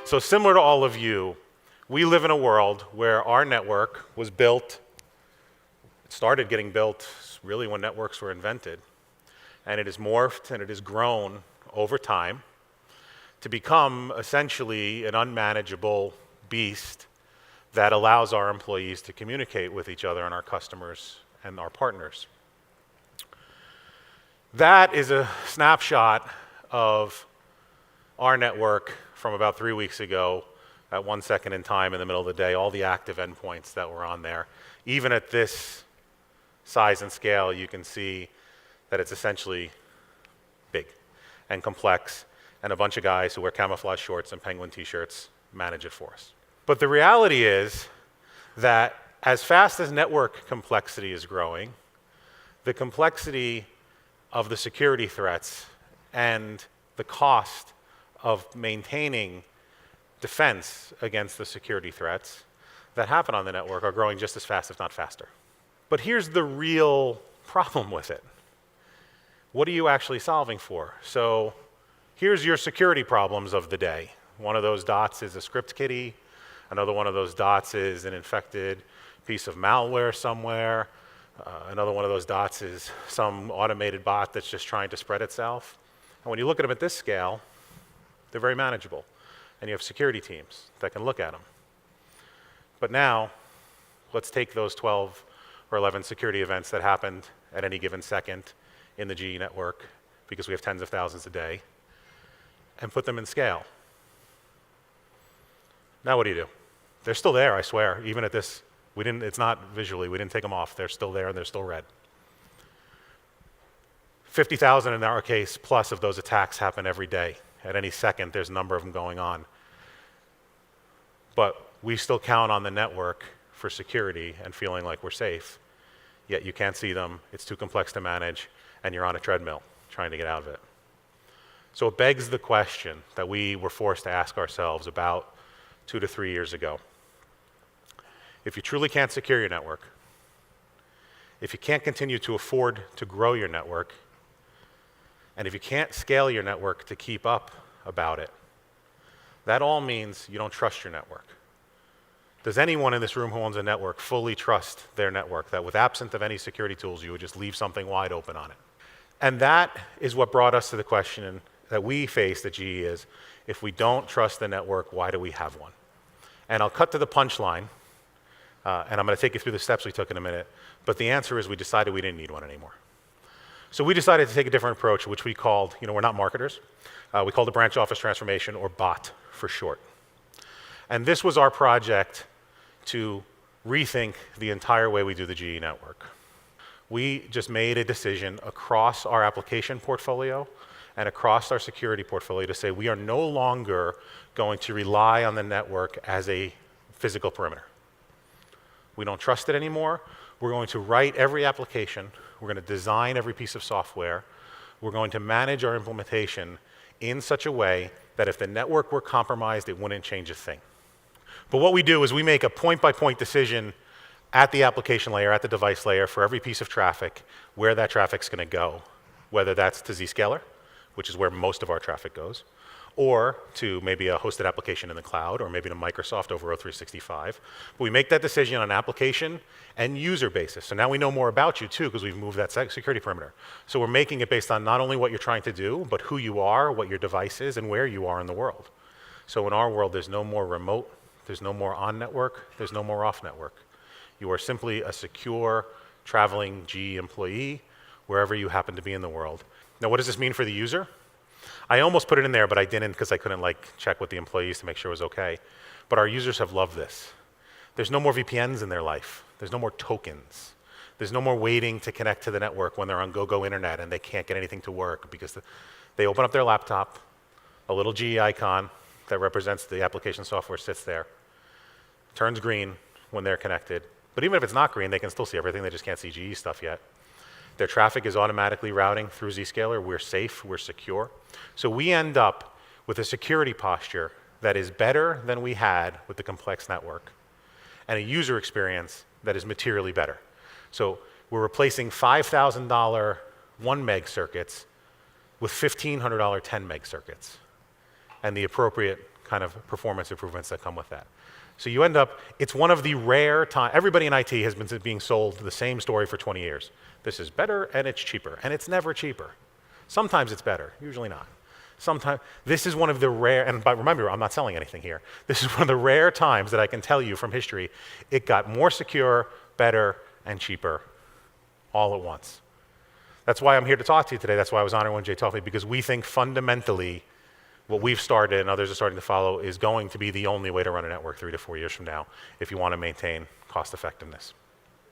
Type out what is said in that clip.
So similar to all of you, we live in a world where our network was built, it started getting built really when networks were invented, and it has morphed and it has grown over time to become essentially an unmanageable beast that allows our employees to communicate with each other and our customers and our partners. That is a snapshot of our network from about 3 weeks ago at 1 second in time in the middle of the day, all the active endpoints that were on there. Even at this size and scale, you can see that it's essentially big and complex, and a bunch of guys who wear camouflage shorts and penguin t-shirts manage it for us. But the reality is that as fast as network complexity is growing, the complexity of the security threats and the cost of maintaining defense against the security threats that happen on the network are growing just as fast, if not faster. But here's the real problem with it. What are you actually solving for? So here's your security problems of the day. One of those dots is a script kiddie. Another one of those dots is an infected piece of malware somewhere. Another one of those dots is some automated bot that's just trying to spread itself. And when you look at them at this scale, they're very manageable. And you have security teams that can look at them. But now, let's take those 12 or 11 security events that happened at any given second in the GE network, because we have tens of thousands a day, and put them in scale. Now what do? They're still there, I swear. Even at this, it's not visually, we didn't take them off. They're still there and they're still red. 50,000 in our case plus of those attacks happen every day. At any second, there's a number of them going on. But we still count on the network for security and feeling like we're safe, yet you can't see them, it's too complex to manage, and you're on a treadmill trying to get out of it. So it begs the question that we were forced to ask ourselves about 2 to 3 years ago. If you truly can't secure your network, if you can't continue to afford to grow your network, and if you can't scale your network to keep up about it, that all means you don't trust your network. Does anyone in this room who owns a network fully trust their network, that with absent of any security tools, you would just leave something wide open on it? And that is what brought us to the question that we faced at GE is, if we don't trust the network, why do we have one? And I'll cut to the punchline, and I'm going to take you through the steps we took in a minute, but the answer is we decided we didn't need one anymore. So we decided to take a different approach, which we called, we're not marketers, we called it branch office transformation, or BOT for short. And this was our project to rethink the entire way we do the GE network. We just made a decision across our application portfolio and across our security portfolio to say we are no longer going to rely on the network as a physical perimeter. We don't trust it anymore. We're going to write every application. We're going to design every piece of software. We're going to manage our implementation in such a way that if the network were compromised, it wouldn't change a thing. But what we do is we make a point-by-point decision at the application layer, at the device layer, for every piece of traffic, where that traffic's going to go, whether that's to Zscaler, which is where most of our traffic goes, or to maybe a hosted application in the cloud, or maybe to Microsoft over O365. But we make that decision on an application and user basis. So now we know more about you too, because we've moved that security perimeter. So we're making it based on not only what you're trying to do, but who you are, what your device is, and where you are in the world. So in our world, there's no more remote, there's no more on-network, there's no more off-network. You are simply a secure, traveling GE employee, wherever you happen to be in the world. Now, what does this mean for the user? I almost put it in there, but I didn't because I couldn't check with the employees to make sure it was okay. But our users have loved this. There's no more VPNs in their life. There's no more tokens. There's no more waiting to connect to the network when they're on go-go internet and they can't get anything to work because they open up their laptop, a little GE icon that represents the application software sits there, turns green when they're connected. But even if it's not green, they can still see everything. They just can't see GE stuff yet. Their traffic is automatically routing through Zscaler. We're safe, we're secure. So we end up with a security posture that is better than we had with the complex network, and a user experience that is materially better. So we're replacing $5,000 1 meg circuits with $1,500 10 meg circuits, and the appropriate kind of performance improvements that come with that. So you end up, it's one of the rare times, everybody in IT has been being sold the same story for 20 years. This is better and it's cheaper, and it's never cheaper. Sometimes it's better, usually not. Sometimes, this is one of the rare, and but remember, I'm not selling anything here. This is one of the rare times that I can tell you from history, it got more secure, better, and cheaper all at once. That's why I'm here to talk to you today. That's why I was honored when Jay told me, because we think fundamentally what we've started and others are starting to follow is going to be the only way to run a network 3 to 4 years from now if you want to maintain cost effectiveness.